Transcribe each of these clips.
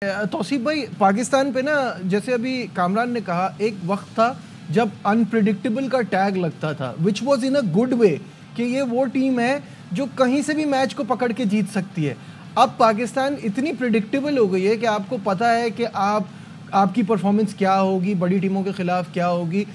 तौसीफ भाई, पाकिस्तान पे ना, जैसे अभी कामरान ने कहा, एक वक्त था जब अनप्रिडिक्टेबल का टैग लगता था, which was in a good way, कि ये वो टीम है जो कहीं से भी मैच को पकड़ के जीत सकती है। अब पाकिस्तान इतनी प्रिडिक्टेबल हो गई है कि आपको पता है कि आपकी परफॉर्मेंस क्या होगी, बड़ी टीमों के खिलाफ क्या होगी।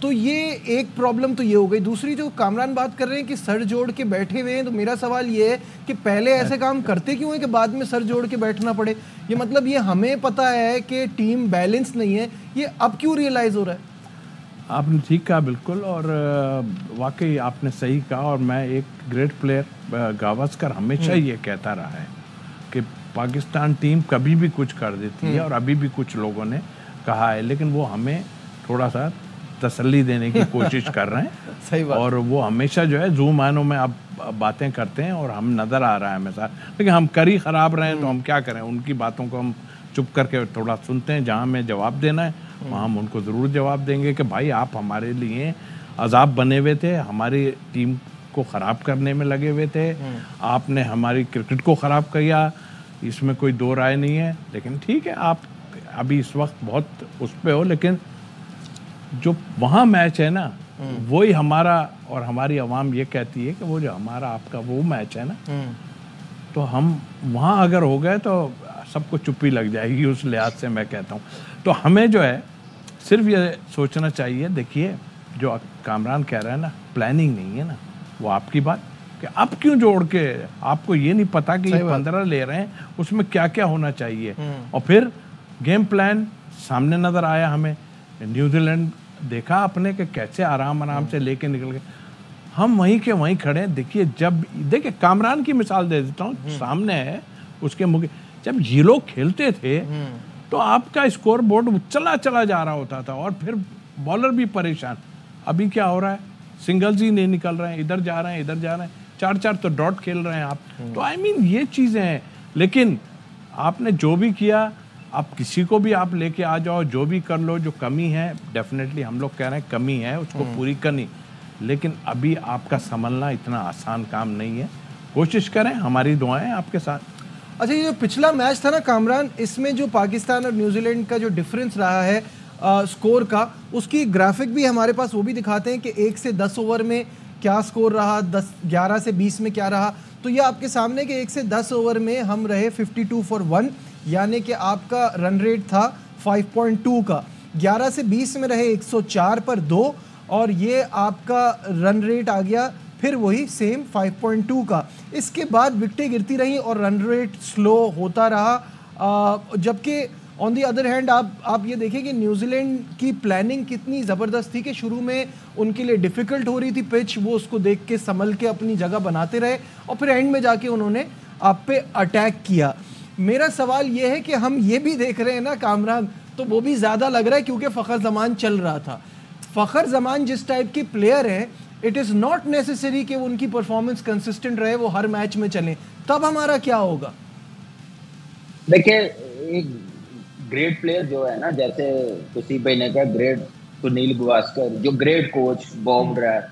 तो ये एक प्रॉब्लम तो ये हो गई। दूसरी जो कामरान बात कर रहे हैं कि सर जोड़ के बैठे हुए हैं, तो मेरा सवाल ये है कि पहले ऐसे काम करते क्यों हैं कि बाद में सर जोड़ के बैठना पड़े। ये मतलब ये हमें पता है कि टीम बैलेंस नहीं है, ये अब क्यों रियलाइज हो रहा है? आपने ठीक कहा बिल्कुल, और वाकई आपने सही कहा। और मैं एक ग्रेट प्लेयर गावस्कर हमेशा ये कहता रहा है कि पाकिस्तान टीम कभी भी कुछ कर देती है, और अभी भी कुछ लोगों ने कहा है, लेकिन वो हमें थोड़ा सा तसल्ली देने की कोशिश कर रहे हैं। सही बात। और वो हमेशा जो है जूम आनों में आप बातें करते हैं और हम नज़र आ रहा है हमेशा, लेकिन हम कर ही ख़राब रहे हैं, तो हम क्या करें। उनकी बातों को हम चुप करके थोड़ा सुनते हैं, जहाँ हमें जवाब देना है वहाँ हम उनको ज़रूर जवाब देंगे कि भाई आप हमारे लिए अजाब बने हुए थे, हमारी टीम को ख़राब करने में लगे हुए थे, आपने हमारी क्रिकेट को ख़राब किया, इसमें कोई दो राय नहीं है। लेकिन ठीक है, आप अभी इस वक्त बहुत उस पर हो, लेकिन जो वहाँ मैच है ना, वही हमारा और हमारी आवाम ये कहती है कि वो जो हमारा आपका वो मैच है ना, तो हम वहाँ अगर हो गए तो सबको चुप्पी लग जाएगी। उस लिहाज से मैं कहता हूँ, तो हमें जो है सिर्फ ये सोचना चाहिए। देखिए, जो कामरान कह रहा है ना, प्लानिंग नहीं है ना, वो आपकी बात कि अब क्यों जोड़ के, आपको ये नहीं पता कि ये 15 ले रहे हैं, उसमें क्या क्या होना चाहिए। और फिर गेम प्लान सामने नज़र आया हमें, न्यूजीलैंड देखा आपने कि कैसे आराम से लेके निकल गए। हम वहीं के वहीं खड़े हैं। देखिए कामरान की मिसाल दे देता हूँ, सामने है उसके मुख। जब ये लोग खेलते थे तो आपका स्कोर बोर्ड चला जा रहा होता था, और फिर बॉलर भी परेशान। अभी क्या हो रहा है, सिंगल्स ही नहीं निकल रहे हैं, इधर जा रहे हैं, 4-4 तो डॉट खेल रहे हैं आप। तो आई मीन ये चीज़ें हैं। लेकिन आपने जो भी किया, आप किसी को भी आप लेके आ जाओ, जो भी कर लो, जो कमी है डेफिनेटली हम लोग कह रहे हैं कमी है, उसको पूरी करनी। लेकिन अभी आपका संभलना इतना आसान काम नहीं है। कोशिश करें, हमारी दुआएं आपके साथ। अच्छा, ये जो पिछला मैच था ना कामरान, इसमें जो पाकिस्तान और न्यूजीलैंड का जो डिफरेंस रहा है स्कोर का, उसकी ग्राफिक भी हमारे पास, वो भी दिखाते हैं कि 1 से 10 ओवर में क्या स्कोर रहा, 11 से 20 में क्या रहा। तो ये आपके सामने कि 1 से 10 ओवर में हम रहे 52 फॉर 1, यानी कि आपका रन रेट था 5.2 का। 11 से 20 में रहे 104 पर 2, और ये आपका रन रेट आ गया फिर वही सेम 5.2 का। इसके बाद विकेटें गिरती रही और रन रेट स्लो होता रहा। जबकि ऑन दी अदर हैंड आप ये देखें कि न्यूजीलैंड की प्लानिंग कितनी ज़बरदस्त थी कि शुरू में उनके लिए डिफ़िकल्ट हो रही थी पिच, वो उसको देख के संभल के अपनी जगह बनाते रहे, और फिर एंड में जाके उन्होंने आप पे अटैक किया। मेरा सवाल ये है कि हम ये भी देख रहे हैं ना कामरान, तो वो भी ज़्यादा लग रहा है क्योंकि फ़खर जमान चल रहा था। फ़खर जमान जिस टाइप के प्लेयर हैं, इट इज़ नॉट नेसेसरी कि उनकी परफॉर्मेंस कंसिस्टेंट रहे, वो हर मैच में चलें। तब हमारा क्या होगा? देखिए, एक ग्रेट प्लेयर जो है ना, जैसे तौसीफ भाई ने कहा ग्रेट सुनील गावस्कर, जो ग्रेट कोच बॉब ब्रैड,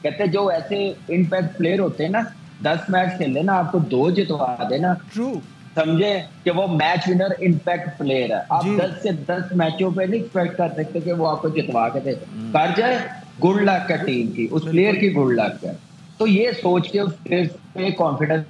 कहते जो ऐसे इम्पैक्ट प्लेयर होते हैं ना, 10 मैच खेले ना, आपको 2 जितवा देना, ट्रू, समझे कि वो मैच विनर इम्पैक्ट प्लेयर है। आप 10 से 10 मैचों पे नहीं एक्सपेक्ट कर सकते कि वो आपको जितवा के दे। कर जाए, गुड लक है टीम की, उस प्लेयर की गुड लक है। तो ये सोच के उस प्लेयर पे कॉन्फिडेंस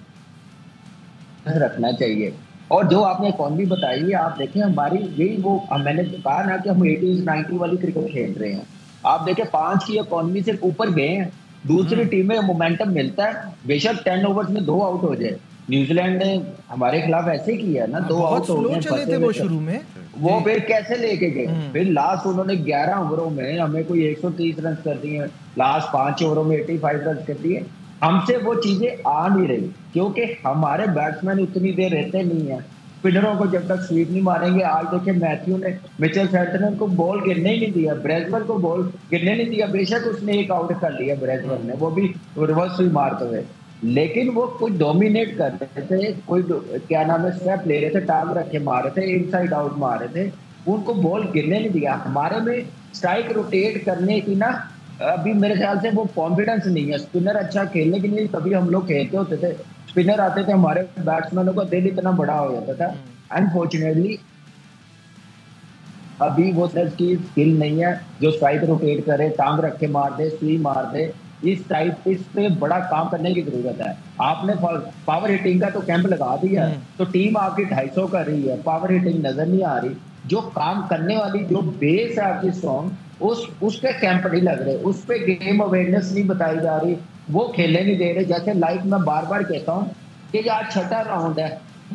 रखना चाहिए। और जो आपने इकॉनमी बताई है, आप देखें हमारी यही वो, मैंने कहा ना कि हम 80s 90 वाली क्रिकेट खेल रहे हैं। आप देखें 5 की इकॉनमी से ऊपर गए हैं, दूसरी टीमें मोमेंटम मिलता है, बेशक 10 ओवर्स में 2 आउट हो जाए। न्यूजीलैंड ने हमारे खिलाफ ऐसे किया ना, 2 आउट हो गए, चले थे वो शुरू में, वो फिर कैसे लेके गए। फिर लास्ट उन्होंने 11 ओवरों में हमें कोई 130 रन कर दिए, लास्ट 5 ओवरों में 85 रन कर दिए। हमसे वो चीजें आ नहीं रही क्योंकि हमारे बैट्समैन उतनी देर रहते नहीं है। स्पिनरों को जब तक स्वीप नहीं मारेंगे, आज देखिए मैथ्यू ने मिचेल सैंटनर को बॉल गिरने ही नहीं दिया, ब्रेजमैन को बॉल गिरने नहीं दिया। बेशक उसने एक आउट कर लिया ब्रेजमैन ने, वो भी रिवर्स स्वीप मारते हुए, लेकिन वो कोई डोमिनेट कर रहे थे, कोई क्या नाम है स्टेप ले रहे थे, टांग रख के मार रहे थे, इनसाइड आउट मार रहे थे, उनको बॉल गिरने नहीं दिया। हमारे में स्ट्राइक रोटेट करने की ना अभी मेरे ख्याल से वो कॉन्फिडेंस नहीं है। स्पिनर अच्छा खेलने के लिए कभी हम लोग खेलते होते थे, स्पिनर आते थे, हमारे बैट्समैनों का दिल इतना बड़ा हो जाता था, अनफॉर्चुनेटली अभी वो सर की स्किल नहीं है जो स्ट्राइक रोटेट करे, टांग रख के मार दे, सुई मार दे। इस पे बड़ा काम करने की जरूरत है। आपने पावर हिटिंग का तो कैंप लगा दिया, तो टीम आपकी 250 कर रही है, पावर हिटिंग नजर नहीं आ रही। जो काम करने वाली जो बेस है आपकी स्ट्रॉन्ग, उस पे कैंप नहीं लग रहे, उस पे गेम अवेयरनेस नहीं बताई जा रही, वो खेलने नहीं दे रहे। जैसे लाइक मैं बार बार कहता हूँ कि आज छठा राउंड है,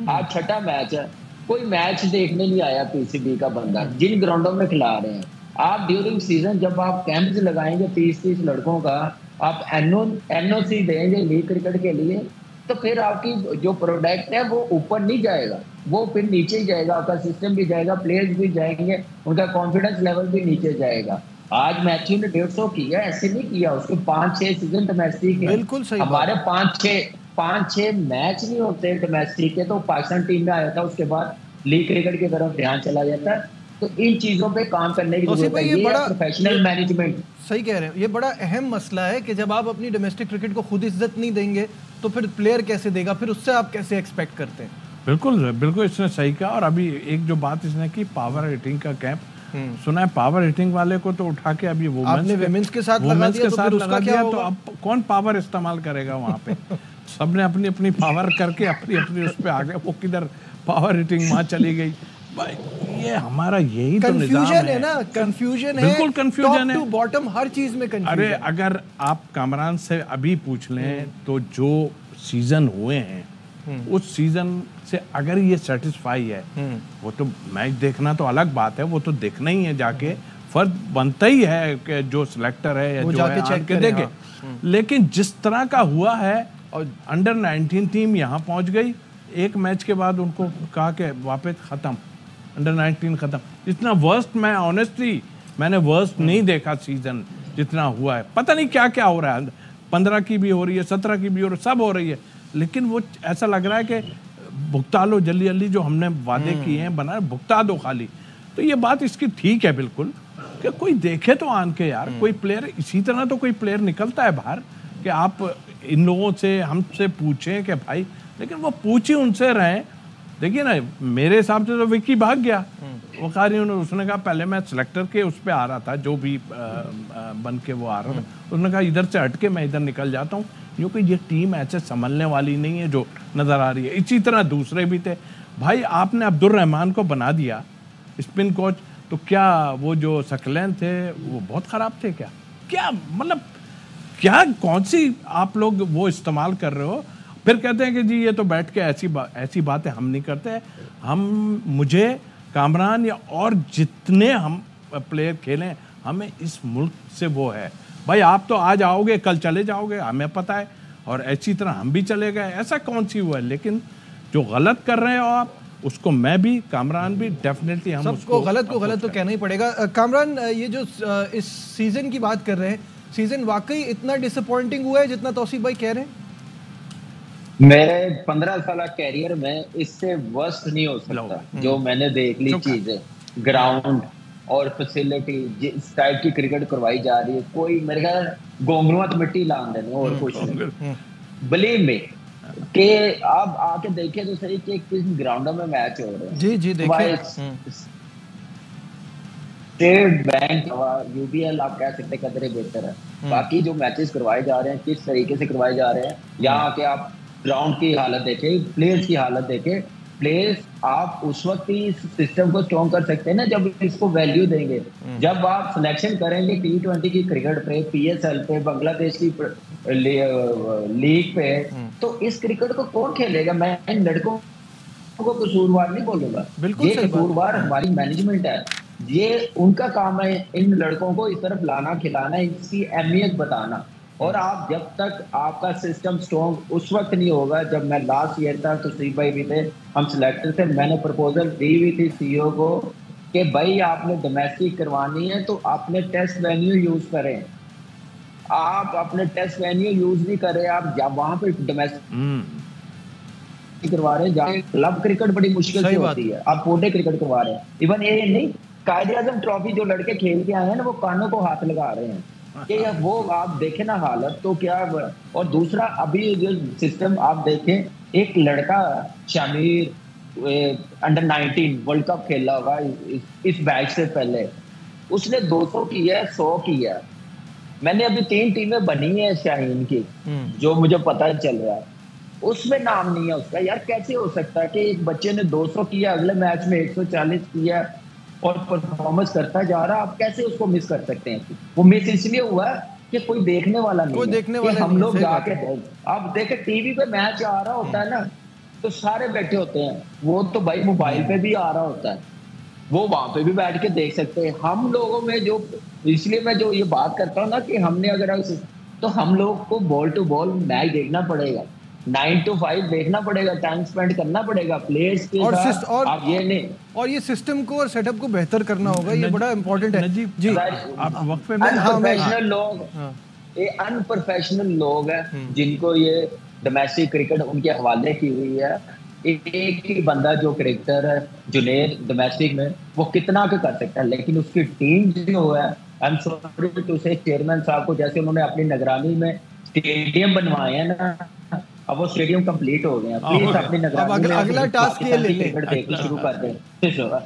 आज छठा मैच है, कोई मैच देखने नहीं आया पीसीबी का बंदा जिन ग्राउंडों में खिला रहे हैं। आप ड्यूरिंग सीजन जब आप कैंप्स लगाएंगे 30-30 लड़कों का, आप एनओसी देंगे लीग क्रिकेट के लिए, तो फिर आपकी जो प्रोडक्ट है वो ऊपर नहीं जाएगा, वो फिर नीचे ही जाएगा, आपका सिस्टम भी जाएगा, प्लेयर्स भी जाएंगे, उनका कॉन्फिडेंस लेवल भी नीचे जाएगा। आज मैथ्यू ने 150 किया, ऐसे नहीं किया, उसके 5-6 सीजन डोमेस्टिक है। बिल्कुल सही। हमारे 5-6 मैच नहीं होते डोमेस्टिक के, तो पाकिस्तान टीम में आया था, उसके बाद लीग क्रिकेट की तरफ ध्यान चला जाता है। तो इन चीजों पे काम करने की जरूरत है, ये बड़ा प्रोफेशनल मैनेजमेंट। सही कह रहे हैं, ये बड़ा अहम मसला है कि जब आप अपनी डोमेस्टिक क्रिकेट को खुद इज्जत नहीं देंगे तो फिर प्लेयर कैसे देगा, फिर उससे आप कैसे एक्सपेक्ट करते हैं। बिल्कुल बिल्कुल, इसने सही कहा। और अभी एक जो बात इसने की पावर हिटिंग का कैंप सुना है, पावर हिटिंग वाले को तो उठा के अभी वुमेन्स के साथ लगा दिया, तो फिर उसका क्या होगा? तो अब कौन पावर इस्तेमाल करेगा वहाँ पे? सबने अपनी अपनी पावर करके अपनी अपनी उस पर आ गए, वो किधर पावर हिटिंग वहाँ चली गई। ये हमारा यही तो निजाम है ना, कंफ्यूजन है, बिल्कुल कंफ्यूजन है, टॉप टू बॉटम हर चीज में कंफ्यूजन। अरे अगर आप कामरान से अभी पूछ लें तो जो सीजन हुए हैं उस सीजन से अगर ये सेटिस्फाई है, वो तो मैच देखना तो अलग बात है, वो तो देखना ही है जाके, फर्ज बनता ही है कि जो सिलेक्टर है या जो जाके है चेक के देखे। लेकिन जिस तरह का हुआ है, और अंडर 19 टीम यहाँ पहुंच गई, एक मैच के बाद उनको कहा कि वापस खत्म, अंडर 19 खत्म। इतना वर्स्ट, मैं ऑनेस्टली मैंने वर्स्ट नहीं देखा सीजन जितना हुआ है। पता नहीं क्या क्या हो रहा है, 15 की भी हो रही है, 17 की भी हो रही है, सब हो रही है, लेकिन वो ऐसा लग रहा है कि भुगता लो जल्दी जल्दी, जो हमने वादे किए हैं बनाए भुगता दो खाली। तो ये बात इसकी ठीक है बिल्कुल, कि कोई देखे तो आन के यार, कोई प्लेयर इसी तरह तो कोई प्लेयर निकलता है बाहर कि आप इन लोगों से हमसे पूछें कि भाई, लेकिन वो पूछी उनसे रहे। देखिए ना, मेरे हिसाब से तो विक्की भाग गया, वकारी उसने कहा पहले मैं सिलेक्टर के उस पर आ रहा था, जो भी बन के वो आ रहा था, उसने कहा इधर से हट के मैं इधर निकल जाता हूँ, क्योंकि ये टीम ऐसे संभलने वाली नहीं है जो नज़र आ रही है। इसी तरह दूसरे भी थे भाई, आपने अब्दुल रहमान को बना दिया स्पिन कोच, तो क्या वो जो सकलैन थे वो बहुत ख़राब थे क्या? क्या मतलब क्या कौन सी आप लोग वो इस्तेमाल कर रहे हो? फिर कहते हैं कि जी ये तो बैठ के ऐसी बातें हम नहीं करते। मुझे कामरान या और जितने हम प्लेयर खेलें, हमें इस मुल्क से वो है भाई, आप तो आज आओगे कल चले जाओगे, हमें पता है, और ऐसी तरह हम भी चले गए, ऐसा कौन सी हुआ है। लेकिन जो गलत कर रहे हो आप, उसको मैं भी, कामरान भी, डेफिनेटली हम सबको गलत को गलत तो कहना ही पड़ेगा। कामरान, ये जो इस सीजन की बात कर रहे हैं, सीजन वाकई इतना डिसअपॉइंटिंग हुआ है जितना तौसीफ भाई कह रहे हैं? मेरे 15 साल कैरियर में इससे वर्स्ट नहीं हो सकता जो मैंने देख ली चीजें, ग्राउंड और फैसिलिटी, जिस टाइप की क्रिकेट करवाई जा रही है, कोई मेरे ख्याल गोंगलुआ तो मिट्टी लान देने और कुछ नहीं। बिलीव मी कि आप आके देखे तो सही कि किस ग्राउंडों में मैच हो रहे हैं। जी जी देखिए, स्टेट बैंक, यूबीएल आप कह सकते कदरे बेहतर है। बाकी जो मैचेस करवाए जा रहे हैं किस तरीके से करवाए जा रहे हैं, यहाँ के आप ग्राउंड की हालत देखें, प्लेयर्स की हालत देखें। प्लेयर्स आप उस वक्त ही इस सिस्टम को स्ट्रॉन्ग कर सकते हैं ना जब इसको वैल्यू देंगे। जब आप सिलेक्शन करेंगे T20 की क्रिकेट पे, PSL पे, बांग्लादेश की लीग पे, तो इस क्रिकेट को कौन खेलेगा? मैं इन लड़कों को कसूरवार नहीं बोलूंगा, ये कसूरवार हमारी मैनेजमेंट है। ये उनका काम है इन लड़कों को इस तरफ लाना, खिलाना, इसकी अहमियत बताना। और आप जब तक आपका सिस्टम स्ट्रॉन्ग उस वक्त नहीं होगा, जब मैं लास्ट ईयर था तो सी भाई भी थे, हम सिलेक्टर थे, मैंने प्रपोजल दी हुई थी CEO को कि भाई आपने डोमेस्टिक करवानी है तो आपने टेस्ट वेन्यू यूज करें। आप अपने टेस्ट वेन्यू यूज नहीं करें, आप जब वहां पे डोमेस्टिक करवा रहे हैं, जहाँ क्लब क्रिकेट बड़ी मुश्किल से होती है, आप फोटे क्रिकेट करवा रहे हैं। इवन ये नहीं, कायदे-ए-आज़म ट्रॉफी जो लड़के खेल के आए हैं ना, वो कानों को हाथ लगा रहे हैं कि वो आप देखें ना हालत तो क्या। और दूसरा, अभी जो सिस्टम आप देखें, एक लड़का शामिर अंडर 19 वर्ल्ड कप खेला होगा इस बैच से पहले, उसने 200 किया है, 100 किया है। मैंने अभी 3 टीमें बनी है शाहीन की, जो मुझे पता चल रहा है, उसमें नाम नहीं है उसका। यार कैसे हो सकता है कि एक बच्चे ने 200 किया, अगले मैच में 140 किया और परफॉर्मेंस करता जा रहा, आप कैसे उसको मिस कर सकते हैं? वो मिस इसलिए हुआ कि कोई देखने वाला नहीं कोई है, देखने कि वाला हम नहीं है, लोग सही जाके बात अब देखे टीवी पे मैच आ रहा होता है ना, तो सारे बैठे होते हैं, वो तो भाई मोबाइल पे भी आ रहा होता है, वो वहां पे भी बैठ के देख सकते हैं। हम लोगों में जो, इसलिए मैं जो ये बात करता हूँ ना कि हमने अगर तो हम लोग को बॉल टू बॉल मैच देखना पड़ेगा, 9 to 5 देखना पड़ेगा, टाइम स्पेंड करना पड़ेगा प्लेयर्स के साथ। आप ये नहीं, और ये सिस्टम को और सेटअप को बेहतर करना होगा, ये बड़ा इंपॉर्टेंट है नजीब जी। आप वक्फे में अनप्रोफेशनल लोग, हाँ। ये अनप्रोफेशनल लोग हैं जिनको ये डोमेस्टिक क्रिकेट उनके हवाले की हुई है। एक ही बंदा जो क्रिकेटर है जुनेद डोमेस्टिक में, वो कितना के कर सकता है, लेकिन उसकी टीम जो है, आई एम सॉरी टू से, चेयरमैन साहब को, जैसे उन्होंने अपनी निगरानी में स्टेडियम बनवाए हैं ना, अब वो स्टेडियम कंप्लीट हो गए हैं, प्लीज अपनी अब निगरानी में अगला टास्क ये पाकिस्तान की लेते हैं। क्रिकेट देखनी शुरू कर दें। ठीक है।